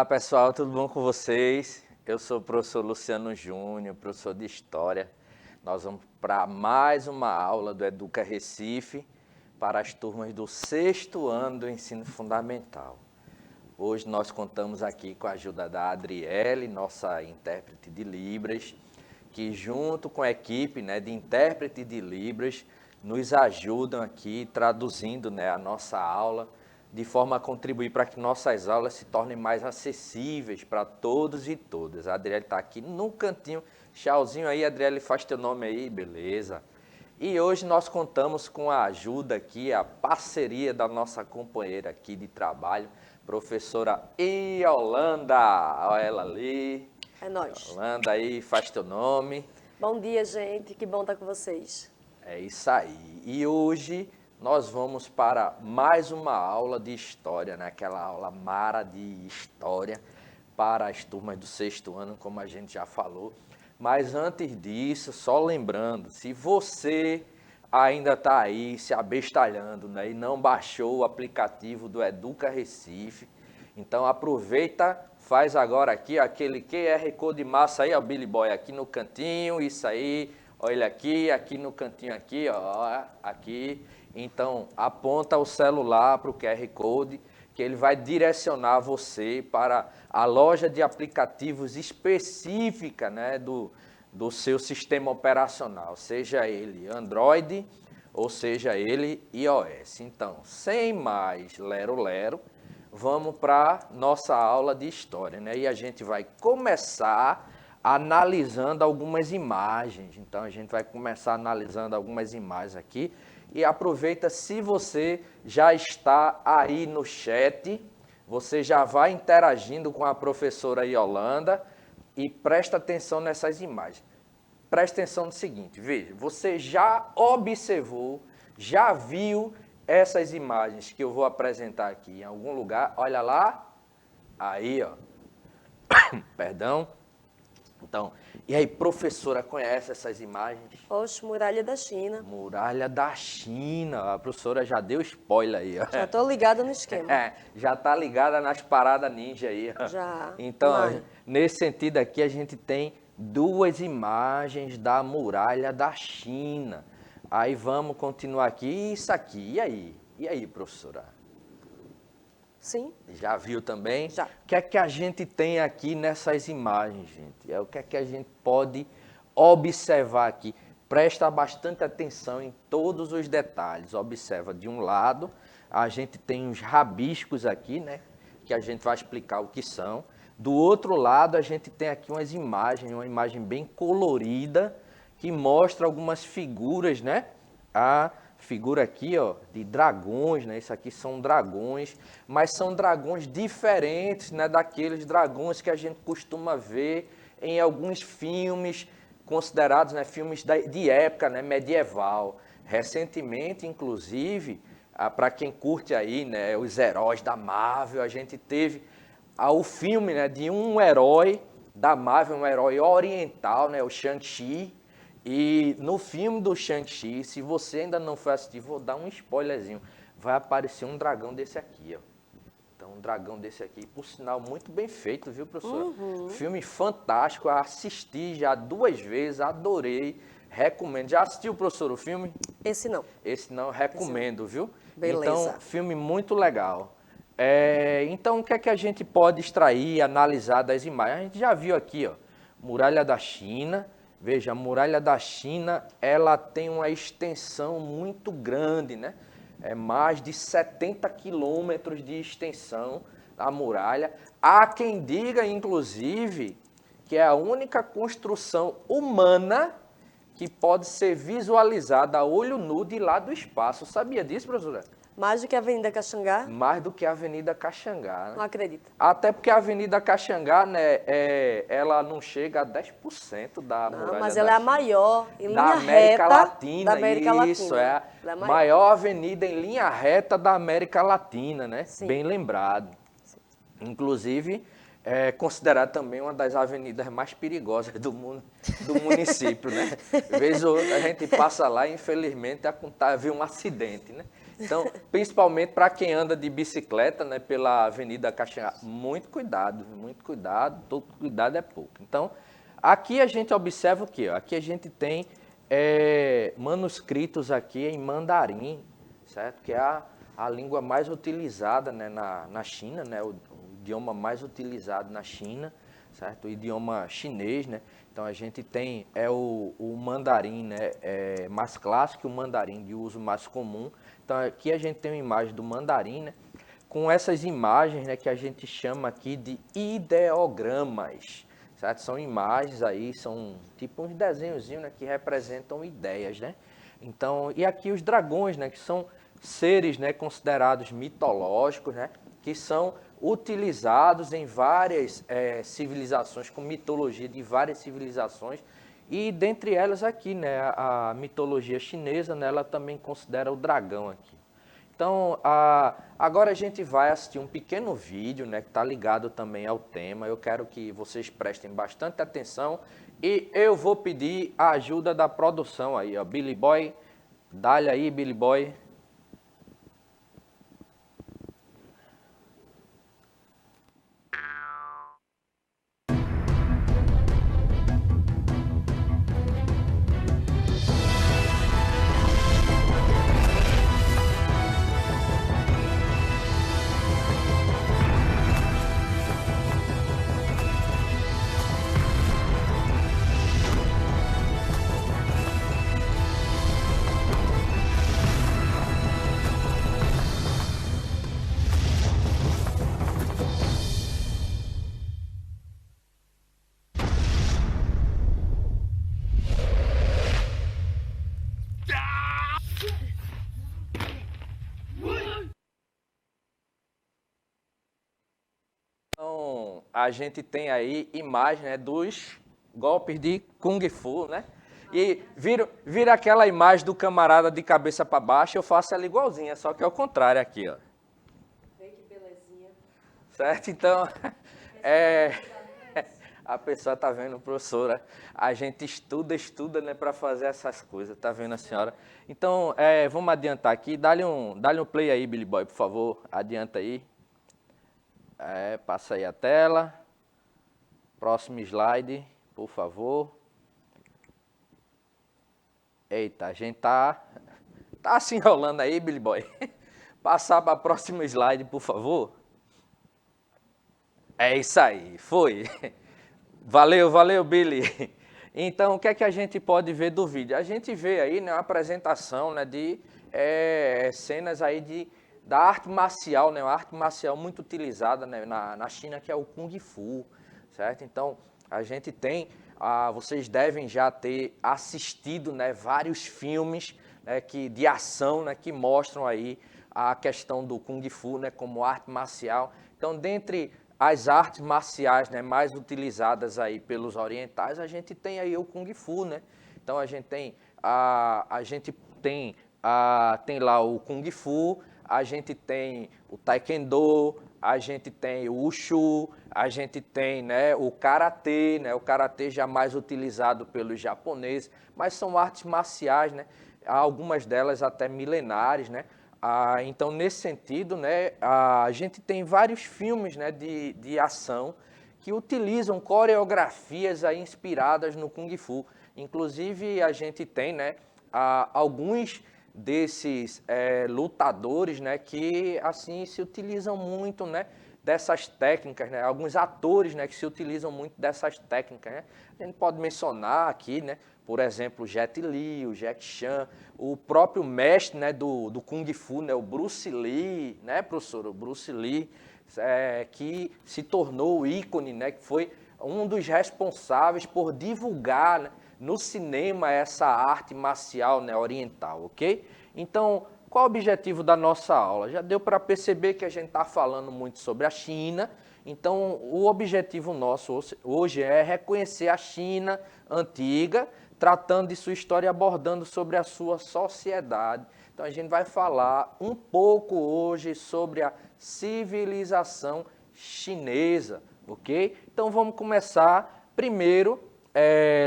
Olá pessoal, tudo bom com vocês? Eu sou o professor Luciano Júnior, professor de História. Nós vamos para mais uma aula do Educa Recife para as turmas do 6º ano do ensino fundamental. Hoje nós contamos aqui com a ajuda da Adriele, nossa intérprete de Libras, que junto com a equipe de intérprete de Libras nos ajudam aqui traduzindo a nossa aula de forma a contribuir para que nossas aulas se tornem mais acessíveis para todos e todas. A Adriele está aqui no cantinho. Tchauzinho aí, Adriele, faz teu nome aí, beleza. E hoje nós contamos com a ajuda aqui, a parceria da nossa companheira aqui de trabalho, professora Yolanda. Olha ela ali. É nóis. Yolanda aí, faz teu nome. Bom dia, gente. Que bom estar com vocês. É isso aí. E hoje nós vamos para mais uma aula de História, aquela aula mara de História para as turmas do 6º ano, como a gente já falou. Mas antes disso, só lembrando, se você ainda está aí se abestalhando e não baixou o aplicativo do Educa Recife, então aproveita, faz agora aqui aquele QR Code massa aí, ó, Billy Boy, aqui no cantinho, isso aí, olha aqui no cantinho aqui, ó, aqui. Então, aponta o celular para o QR Code, que ele vai direcionar você para a loja de aplicativos específica do seu sistema operacional, seja ele Android ou seja ele iOS. Então, sem mais lero-lero, vamos para nossa aula de História. E a gente vai começar analisando algumas imagens. Então, a gente vai começar analisando algumas imagens aqui. E aproveita, se você já está aí no chat, você já vai interagindo com a professora Yolanda e presta atenção nessas imagens. Presta atenção no seguinte, veja, você já observou, já viu essas imagens que eu vou apresentar aqui em algum lugar? Olha lá, aí, ó, perdão. Então, e aí, professora, conhece essas imagens? Oxe, Muralha da China. Muralha da China. A professora já deu spoiler aí. Ó. Já estou ligada no esquema. Já está ligada nas paradas ninja aí. Ó. Já. Então, nesse sentido aqui, a gente tem duas imagens da Muralha da China. Aí vamos continuar aqui. Isso aqui. E aí? E aí, professora? Sim. Já viu também? Já. O que é que a gente tem aqui nessas imagens, gente? O que é que a gente pode observar aqui? Presta bastante atenção em todos os detalhes. Observa, de um lado, a gente tem uns rabiscos aqui, que a gente vai explicar o que são. Do outro lado, a gente tem aqui umas imagens, uma imagem bem colorida, que mostra algumas figuras, A figura aqui, ó, de dragões, Isso aqui são dragões, mas são dragões diferentes, daqueles dragões que a gente costuma ver em alguns filmes considerados, filmes de época, medieval. Recentemente, inclusive, para quem curte aí, os heróis da Marvel, a gente teve o filme, de um herói da Marvel, um herói oriental, o Shang-Chi. E no filme do Shang-Chi, se você ainda não foi assistir, vou dar um spoilerzinho. Vai aparecer um dragão desse aqui, ó. Então, um dragão desse aqui, por sinal, muito bem feito, viu, professora? Uhum. Filme fantástico, assisti já 2 vezes, adorei, recomendo. Já assistiu, professor, o filme? Esse não. Esse não, recomendo, viu? Beleza. Então, filme muito legal. Então, o que é que a gente pode extrair, analisar das imagens? A gente já viu aqui, ó, Muralha da China. Veja, a Muralha da China, ela tem uma extensão muito grande, É mais de 70 quilômetros de extensão a muralha. Há quem diga, inclusive, que é a única construção humana que pode ser visualizada a olho nu de lá do espaço. Sabia disso, professora? Mais do que a Avenida Caxangá? Mais do que a Avenida Caxangá. Não acredito. Até porque a Avenida Caxangá, ela não chega a 10% da Muralha Mas da ela é a China. maior, em linha Da América reta Latina, da América isso, Latina. é a maior avenida em linha reta da América Latina, Sim. Bem lembrado. Sim. Inclusive, é considerada também uma das avenidas mais perigosas do município, Vez ou outra a gente passa lá e, infelizmente, vê um acidente, Então, principalmente para quem anda de bicicleta, né, pela Avenida Caxangá, muito cuidado, todo cuidado é pouco. Então, aqui a gente observa o quê? Aqui a gente tem manuscritos aqui em mandarim, certo? Que é a língua mais utilizada, né, na China, né, o idioma mais utilizado na China, certo? O idioma chinês, né? Então a gente tem o mandarim, né, mais clássico, o mandarim de uso mais comum. Então aqui a gente tem uma imagem do mandarim, né, com essas imagens, né, que a gente chama aqui de ideogramas, certo? São imagens aí, são tipo uns desenhozinhos, né, que representam ideias, né? Então, e aqui os dragões, né, que são seres, né, considerados mitológicos, né, que são utilizados em várias civilizações, com mitologia de várias civilizações, e dentre elas aqui, né, a mitologia chinesa, né, ela também considera o dragão aqui. Então, agora a gente vai assistir um pequeno vídeo, né, que está ligado também ao tema. Eu quero que vocês prestem bastante atenção e eu vou pedir a ajuda da produção aí, ó. Billy Boy, dá-lhe aí, Billy Boy. Então, a gente tem aí imagem, né, dos golpes de Kung Fu, né? E vira aquela imagem do camarada de cabeça para baixo, eu faço ela igualzinha, só que é o contrário aqui, ó. Vê que belezinha. Certo? Então, a pessoa tá vendo, professora, a gente estuda, né, para fazer essas coisas, tá vendo a senhora? Então, vamos adiantar aqui, dá-lhe um play aí, Billy Boy, por favor, adianta aí. Passa aí a tela. Próximo slide, por favor. Eita, a gente tá se enrolando aí, Billy Boy. Passar para o próximo slide, por favor. É isso aí, foi. Valeu, Billy. Então, o que é que a gente pode ver do vídeo? A gente vê aí, né, uma apresentação, né, de cenas aí da arte marcial, né, uma arte marcial muito utilizada, né, na China, que é o Kung Fu, certo? Então, a gente tem, vocês devem já ter assistido, né, vários filmes, né, de ação, né, que mostram aí a questão do Kung Fu, né, como arte marcial. Então, dentre as artes marciais, né, mais utilizadas aí pelos orientais, a gente tem aí o Kung Fu, né? Então, a gente tem lá o Kung Fu, a gente tem o Taekwondo, a gente tem o Wushu, a gente tem, né, o Karatê, né, o Karatê já mais utilizado pelos japoneses, mas são artes marciais, né, algumas delas até milenares, né. Então, nesse sentido, né, a gente tem vários filmes, né, de ação que utilizam coreografias aí inspiradas no Kung Fu. Inclusive, a gente tem, né, alguns desses lutadores, né, que assim se utilizam muito, né, dessas técnicas, né, alguns atores, né, que se utilizam muito dessas técnicas, né. A gente pode mencionar aqui, né, por exemplo, o Jet Li, o Jack Chan, o próprio mestre, né, do Kung Fu, né, o Bruce Lee, né, professor, o Bruce Lee, que se tornou o ícone, né, que foi um dos responsáveis por divulgar, né, no cinema essa arte marcial, né, oriental, ok? Então, qual o objetivo da nossa aula? Já deu para perceber que a gente está falando muito sobre a China, então o objetivo nosso hoje é reconhecer a China antiga, tratando de sua história e abordando sobre a sua sociedade. Então a gente vai falar um pouco hoje sobre a civilização chinesa, ok? Então vamos começar primeiro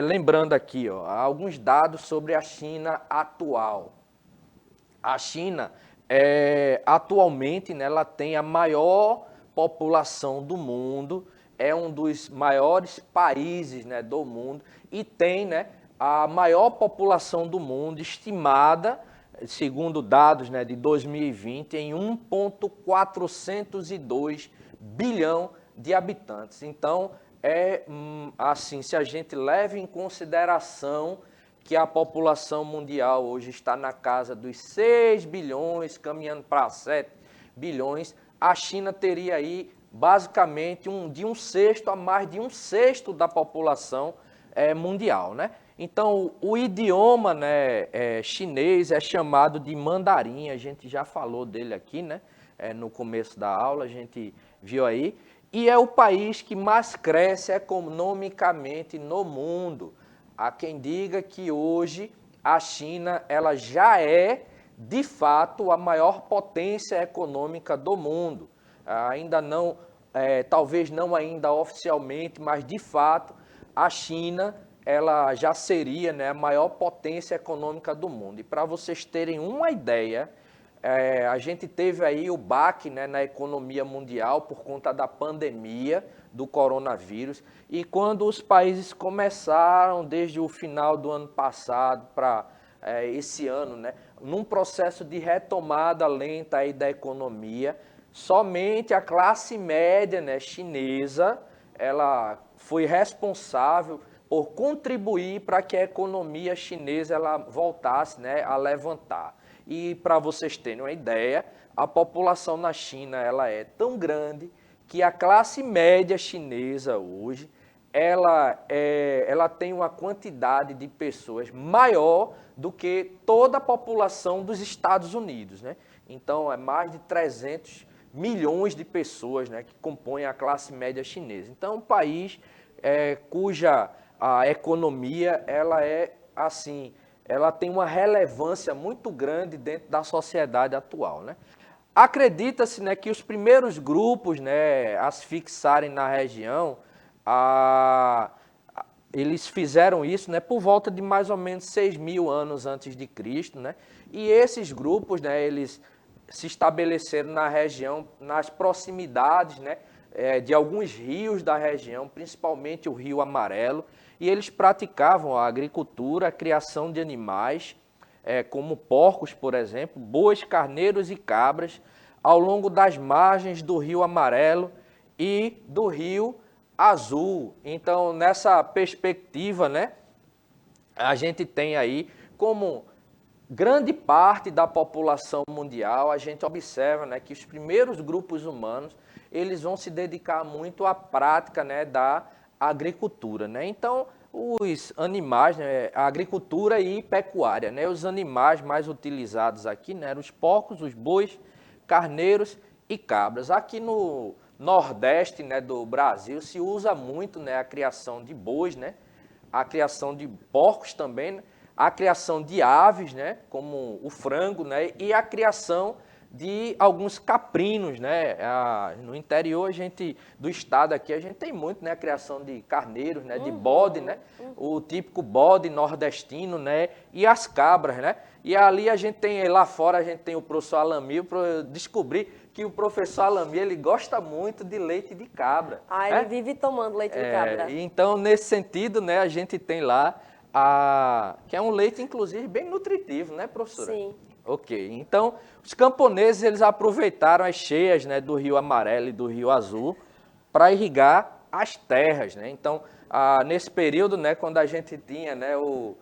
lembrando aqui, ó, alguns dados sobre a China atual. A China atualmente, né, ela tem a maior população do mundo, é um dos maiores países, né, do mundo e tem, né, a maior população do mundo estimada, segundo dados, né, de 2020, em 1,402 bilhão de habitantes. Então, assim, se a gente leva em consideração que a população mundial hoje está na casa dos 6 bilhões, caminhando para 7 bilhões, a China teria aí basicamente de um sexto a mais de um sexto da população mundial, né? Então, o idioma, né, chinês é chamado de mandarim, a gente já falou dele aqui, né? No começo da aula, a gente viu aí. E é o país que mais cresce economicamente no mundo. Há quem diga que hoje a China ela já é, de fato, a maior potência econômica do mundo. Ainda não, talvez não ainda oficialmente, mas de fato a China ela já seria, né, a maior potência econômica do mundo. E para vocês terem uma ideia, a gente teve aí o baque, né, na economia mundial por conta da pandemia do coronavírus. E quando os países começaram, desde o final do ano passado para esse ano, né, num processo de retomada lenta aí da economia, somente a classe média, né, chinesa, ela foi responsável por contribuir para que a economia chinesa ela voltasse, né, a levantar. E para vocês terem uma ideia, a população na China ela é tão grande que a classe média chinesa hoje ela tem uma quantidade de pessoas maior do que toda a população dos Estados Unidos, né? Então é mais de 300 milhões de pessoas, né, que compõem a classe média chinesa. Então, um país cuja a economia ela é assim, ela tem uma relevância muito grande dentro da sociedade atual, né? Acredita-se, né, que os primeiros grupos, né, a se fixarem na região, eles fizeram isso, né, por volta de mais ou menos 6.000 anos antes de Cristo, né? E esses grupos, né, eles se estabeleceram na região, nas proximidades, né, de alguns rios da região, principalmente o Rio Amarelo, e eles praticavam a agricultura, a criação de animais, como porcos, por exemplo, bois, carneiros e cabras, ao longo das margens do Rio Amarelo e do Rio Azul. Então, nessa perspectiva, né, a gente tem aí como grande parte da população mundial, a gente observa, né, que os primeiros grupos humanos eles vão se dedicar muito à prática, né, da agricultura, né? Então, os animais, né, a agricultura e pecuária, né, os animais mais utilizados aqui, né, eram os porcos, os bois, carneiros e cabras. Aqui no Nordeste, né, do Brasil se usa muito, né, a criação de bois, né, a criação de porcos também, né, a criação de aves, né, como o frango, né, e a criação de alguns caprinos, né? No interior do estado aqui a gente tem muito, né, a criação de carneiros, né, de bode, né, o típico bode nordestino, né, e as cabras, né? E ali a gente tem, lá fora a gente tem o professor Alami, para descobrir que o professor Alami, ele gosta muito de leite de cabra. Ele vive tomando leite de cabra. Então, nesse sentido, né, a gente tem lá que é um leite inclusive bem nutritivo, né, professora? Sim. Ok, então os camponeses eles aproveitaram as cheias, né, do Rio Amarelo e do Rio Azul para irrigar as terras, né? Então, nesse período, né, quando a gente tinha, né, o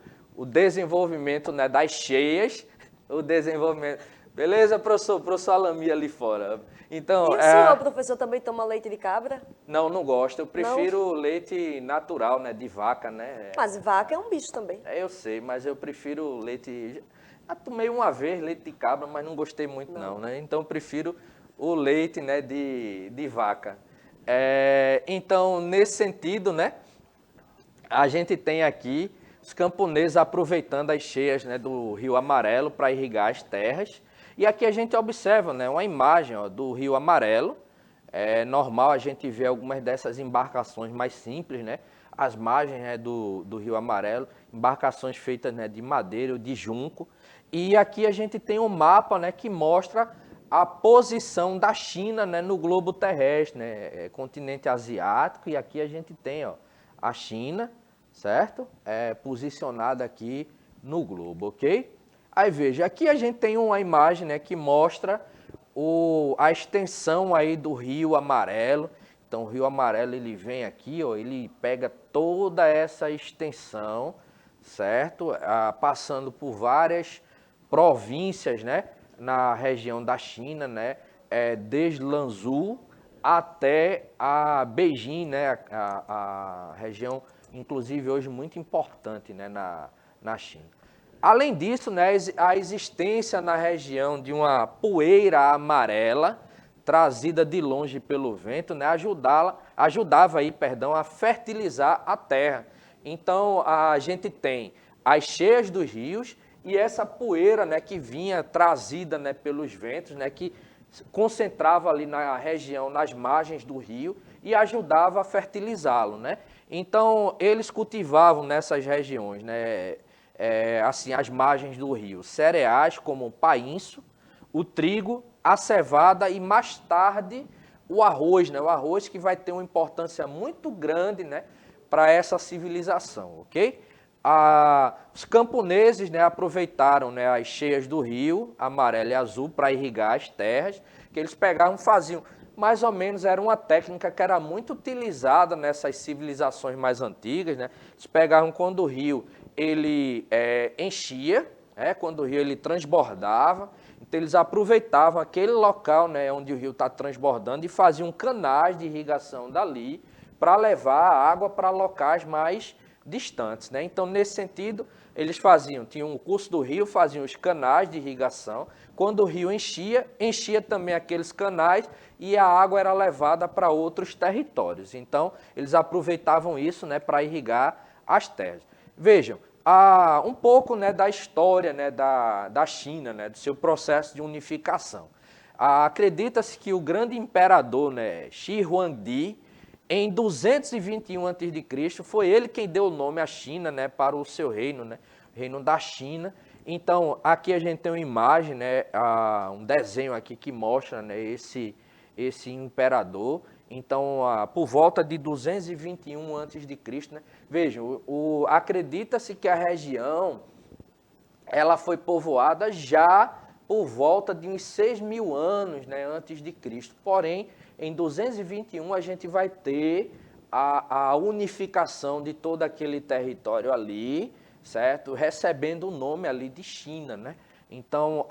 desenvolvimento, né, das cheias, o desenvolvimento... Beleza, professor Alami ali fora. Então, e o senhor, professor, também toma leite de cabra? Não gosto, eu prefiro leite natural, né, de vaca, né? Mas vaca é um bicho também. Eu sei, mas eu prefiro leite... Já tomei uma vez leite de cabra, mas não gostei muito não, né? Então eu prefiro o leite, né, de vaca. Então, nesse sentido, né, a gente tem aqui os camponeses aproveitando as cheias, né, do Rio Amarelo para irrigar as terras. E aqui a gente observa, né, uma imagem, ó, do Rio Amarelo. É normal a gente ver algumas dessas embarcações mais simples, né, as margens, né, do Rio Amarelo, embarcações feitas, né, de madeira ou de junco. E aqui a gente tem um mapa, né, que mostra a posição da China, né, no globo terrestre, né, continente asiático, e aqui a gente tem, ó, a China, certo? Posicionada aqui no globo, ok? Aí veja, aqui a gente tem uma imagem, né, que mostra a extensão aí do Rio Amarelo. Então o Rio Amarelo ele vem aqui, ó, ele pega toda essa extensão, certo? Passando por várias províncias, né, na região da China, né, desde Lanzhou até a Beijing, né, a região, inclusive hoje muito importante, né, na China. Além disso, né, a existência na região de uma poeira amarela trazida de longe pelo vento, né, ajudava aí, a fertilizar a terra. Então a gente tem as cheias dos rios e essa poeira, né, que vinha trazida, né, pelos ventos, né, que concentrava ali na região, nas margens do rio e ajudava a fertilizá-lo, né? Então eles cultivavam nessas regiões, né, assim, as margens do rio, cereais como o painço, o trigo, a cevada e mais tarde o arroz, né? O arroz que vai ter uma importância muito grande, né, para essa civilização, ok? Os camponeses, né, aproveitaram, né, as cheias do rio Amarelo e Azul para irrigar as terras, que eles pegavam, faziam, mais ou menos, era uma técnica que era muito utilizada nessas civilizações mais antigas, né? Eles pegavam quando o rio ele enchia, quando o rio ele transbordava, então eles aproveitavam aquele local, né, onde o rio está transbordando e faziam canais de irrigação dali para levar a água para locais mais distantes, né? Então, nesse sentido, eles tinham o curso do rio, faziam os canais de irrigação. Quando o rio enchia também aqueles canais e a água era levada para outros territórios. Então, eles aproveitavam isso, né, para irrigar as terras. Vejam, um pouco, né, da história, né, da China, né, do seu processo de unificação. Acredita-se que o grande imperador, né, Shi Huangdi, em 221 a.C., foi ele quem deu o nome à China, né, para o seu reino, né, o reino da China. Então, aqui a gente tem uma imagem, né, um desenho aqui que mostra, né, esse imperador. Então, por volta de 221 a.C., né, vejam, acredita-se que a região ela foi povoada já por volta de uns 6.000 anos, né, antes de Cristo. Porém, em 221 a gente vai ter a unificação de todo aquele território ali, certo? Recebendo o nome ali de China, né? Então,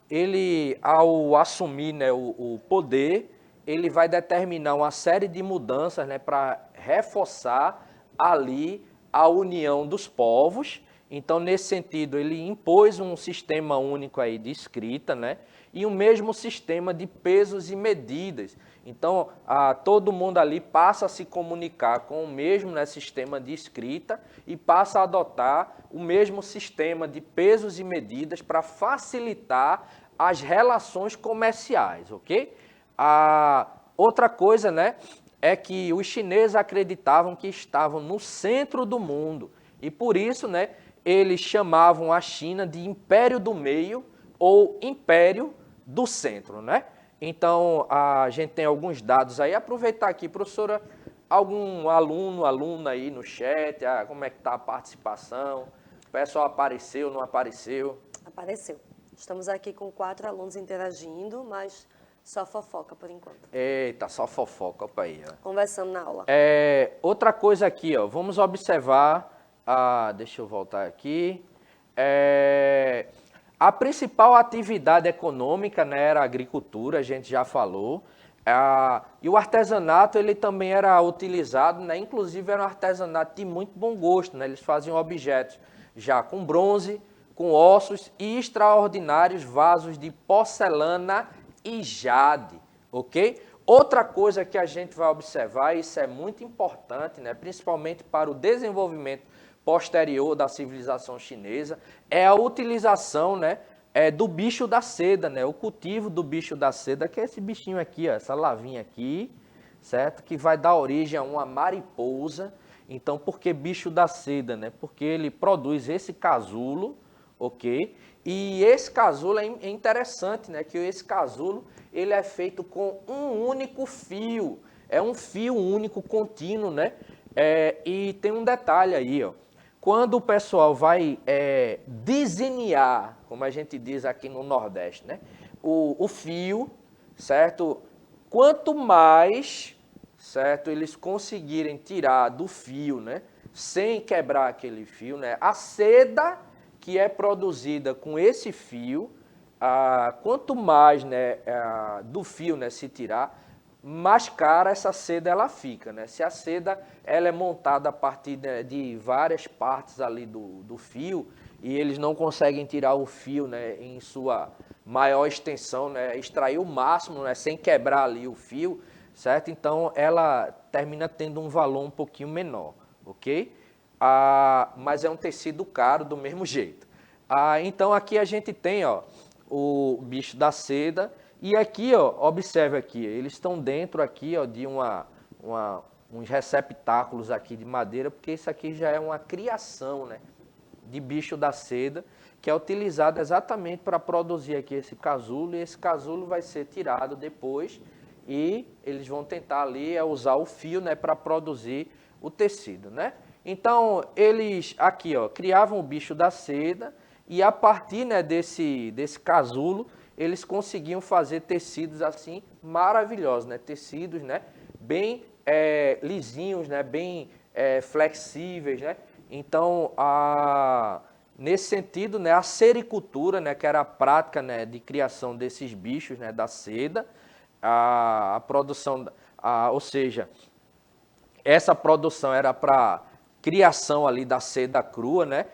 ele, ao assumir, né, o poder, ele vai determinar uma série de mudanças, né, para reforçar ali a união dos povos. Então, nesse sentido, ele impôs um sistema único aí de escrita, né, e o mesmo sistema de pesos e medidas. Então, todo mundo ali passa a se comunicar com o mesmo, né, sistema de escrita e passa a adotar o mesmo sistema de pesos e medidas para facilitar as relações comerciais, ok? Outra coisa, né, é que os chineses acreditavam que estavam no centro do mundo e por isso, né, eles chamavam a China de Império do Meio ou Império do Centro, né? Então, a gente tem alguns dados aí. Aproveitar aqui, professora, algum aluna aí no chat, como é que está a participação? O pessoal apareceu, não apareceu? Apareceu. Estamos aqui com 4 alunos interagindo, mas só fofoca por enquanto. Eita, só fofoca, opa aí. Ó. Conversando na aula. Outra coisa aqui, ó, vamos observar, deixa eu voltar aqui, a principal atividade econômica, né, era a agricultura, a gente já falou, e o artesanato ele também era utilizado, né, inclusive era um artesanato de muito bom gosto, né, eles faziam objetos já com bronze, com ossos e extraordinários vasos de porcelana e jade, ok? Outra coisa que a gente vai observar, isso é muito importante, né, principalmente para o desenvolvimento posterior da civilização chinesa, é a utilização, né, do bicho da seda, né, o cultivo do bicho da seda, que é esse bichinho aqui, ó, essa lavinha aqui, certo? Que vai dar origem a uma mariposa. Então, por que bicho da seda, né? Porque ele produz esse casulo, ok? E esse casulo é interessante, né? Que esse casulo ele é feito com um único fio, é um fio único contínuo, né? E tem um detalhe aí, ó. Quando o pessoal vai desenhar, como a gente diz aqui no Nordeste, né? O fio, certo? Quanto mais, certo, eles conseguirem tirar do fio, né? Sem quebrar aquele fio, né? A seda que é produzida com esse fio, quanto mais, né, do fio, né, se tirar, mais cara essa seda ela fica, né? Se a seda ela é montada a partir de várias partes ali do fio e eles não conseguem tirar o fio, né, em sua maior extensão, né, extrair o máximo, né, sem quebrar ali o fio, certo? Então ela termina tendo um valor um pouquinho menor, ok? Mas é um tecido caro do mesmo jeito. Então aqui a gente tem, ó, o bicho da seda. E aqui, ó, observe aqui, eles estão dentro aqui, ó, de uns receptáculos aqui de madeira, porque isso aqui já é uma criação, né, de bicho da seda, que é utilizado exatamente para produzir aqui esse casulo, e esse casulo vai ser tirado depois e eles vão tentar ali usar o fio, né, para produzir o tecido, né? Então, eles aqui, ó, criavam o bicho da seda e a partir, né, desse casulo, eles conseguiam fazer tecidos assim maravilhosos, né? Tecidos, né, bem lisinhos, né, bem flexíveis, né? Então, nesse sentido, né, a sericultura, né, que era a prática, né, de criação desses bichos, né, da seda, a produção, ou seja, essa produção era para criação ali da seda crua, né?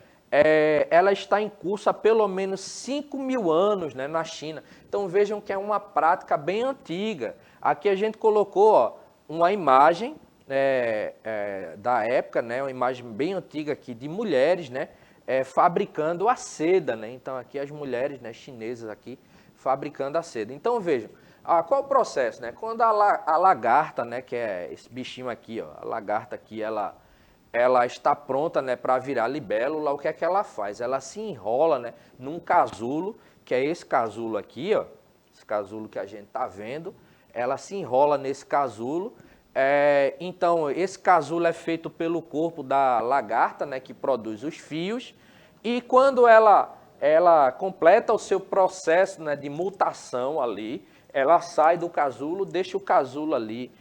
Ela está em curso há pelo menos 5.000 anos, né, na China. Então vejam que é uma prática bem antiga. Aqui a gente colocou, ó, uma imagem da época, né, uma imagem bem antiga aqui de mulheres, né, fabricando a seda, né? Então aqui as mulheres, né, chinesas aqui fabricando a seda. Então vejam, qual o processo, né? Quando a lagarta, né, que é esse bichinho aqui, ó, a lagarta aqui, ela está pronta, né, para virar libélula, o que é que ela faz? Ela se enrola, né, num casulo, que é esse casulo aqui, ó, esse casulo que a gente está vendo, ela se enrola nesse casulo. Então, esse casulo é feito pelo corpo da lagarta, né, que produz os fios, e quando ela completa o seu processo, né, de mutação ali, ela sai do casulo, deixa o casulo ali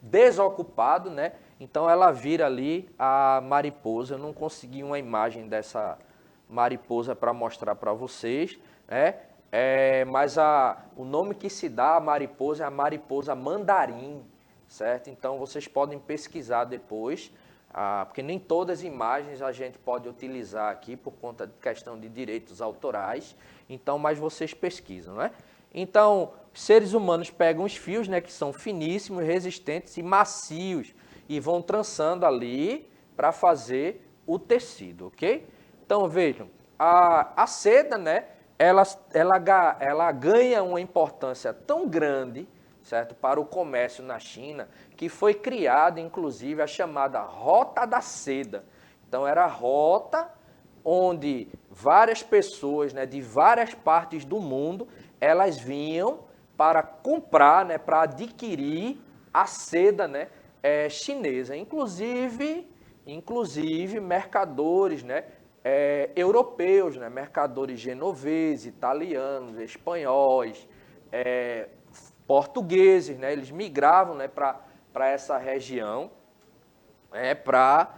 desocupado, né? Então ela vira ali a mariposa. Eu não consegui uma imagem dessa mariposa para mostrar para vocês, né? Mas o nome que se dá à mariposa é a mariposa mandarim, certo? Então vocês podem pesquisar depois, porque nem todas as imagens a gente pode utilizar aqui por conta de questão de direitos autorais. Então, mas vocês pesquisam, né? Então, seres humanos pegam os fios, né, que são finíssimos, resistentes e macios, e vão trançando ali para fazer o tecido, ok? Então, vejam, a seda, né, ela ganha uma importância tão grande, certo, para o comércio na China, que foi criada, inclusive, a chamada Rota da Seda. Então, era a rota onde várias pessoas, né, de várias partes do mundo, elas vinham para comprar, né, para adquirir a seda, né, chinesa. Inclusive mercadores, né, europeus, né, mercadores genoveses, italianos, espanhóis, portugueses, né, eles migravam, né, para essa região para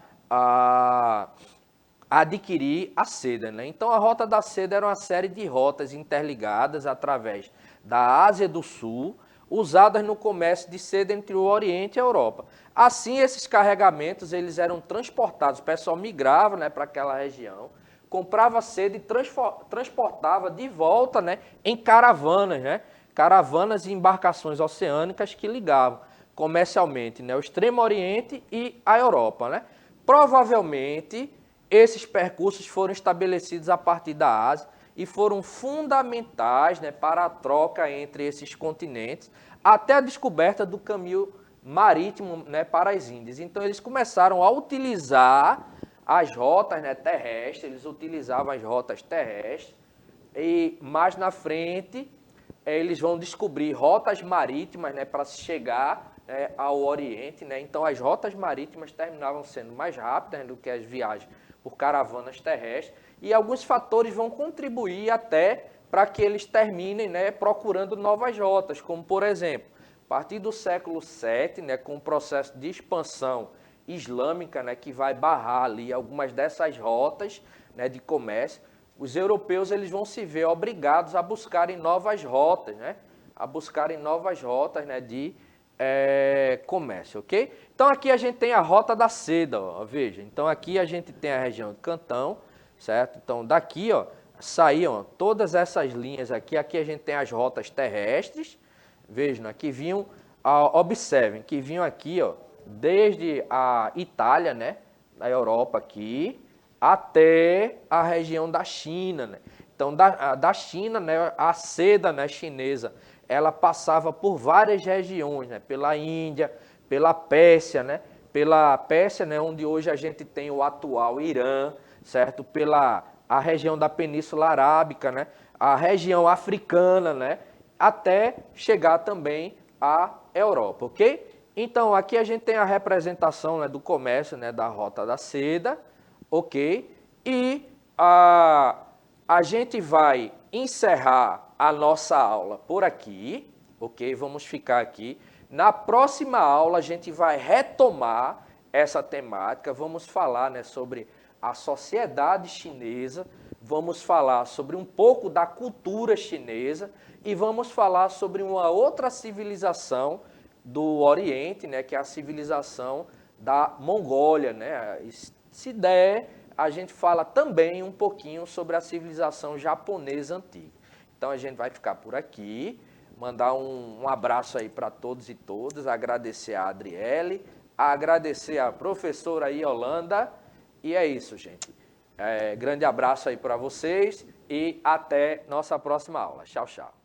adquirir a seda, né? Então a Rota da Seda era uma série de rotas interligadas através da Ásia do Sul, usadas no comércio de seda entre o Oriente e a Europa. Assim, esses carregamentos eles eram transportados, o pessoal migrava, né, para aquela região, comprava seda e transportava de volta, né, em caravanas, né? Caravanas e embarcações oceânicas que ligavam comercialmente, né, o Extremo Oriente e a Europa, né? Provavelmente esses percursos foram estabelecidos a partir da Ásia e foram fundamentais, né, para a troca entre esses continentes, até a descoberta do caminho marítimo, né, para as Índias. Então, eles começaram a utilizar as rotas, né, terrestres, eles utilizavam as rotas terrestres, e mais na frente eles vão descobrir rotas marítimas, né, para se chegar, né, ao Oriente, né? Então, as rotas marítimas terminavam sendo mais rápidas, né, do que as viagens por caravanas terrestres, e alguns fatores vão contribuir até para que eles terminem, né, procurando novas rotas, como, por exemplo, a partir do século VII, né, com o processo de expansão islâmica, né, que vai barrar ali algumas dessas rotas, né, de comércio, os europeus eles vão se ver obrigados a buscarem novas rotas, né, né, de comércio, ok? Então aqui a gente tem a Rota da Seda, ó, veja. Então aqui a gente tem a região de Cantão, certo? Então daqui, ó, saíam todas essas linhas aqui. Aqui a gente tem as rotas terrestres, vejam, aqui vinham, observem, que vinham aqui, ó, desde a Itália, né, da Europa aqui, até a região da China, né? Então, da China, né, a seda, né, chinesa, ela passava por várias regiões, né, pela Índia, pela Pérsia, né, onde hoje a gente tem o atual Irã, certo? Pela a região da Península Arábica, né, a região africana, né, até chegar também à Europa, ok? Então, aqui a gente tem a representação, né, do comércio, né, da Rota da Seda, ok? E a gente vai encerrar a nossa aula por aqui, ok? Vamos ficar aqui. Na próxima aula, a gente vai retomar essa temática, vamos falar, né, sobre a sociedade chinesa, vamos falar sobre um pouco da cultura chinesa e vamos falar sobre uma outra civilização do Oriente, né, que é a civilização da Mongólia, né? Se der, a gente fala também um pouquinho sobre a civilização japonesa antiga. Então, a gente vai ficar por aqui, mandar um abraço aí para todos e todas, agradecer a Adriele, agradecer a professora Yolanda, e é isso, gente. Grande abraço aí para vocês e até nossa próxima aula. Tchau, tchau.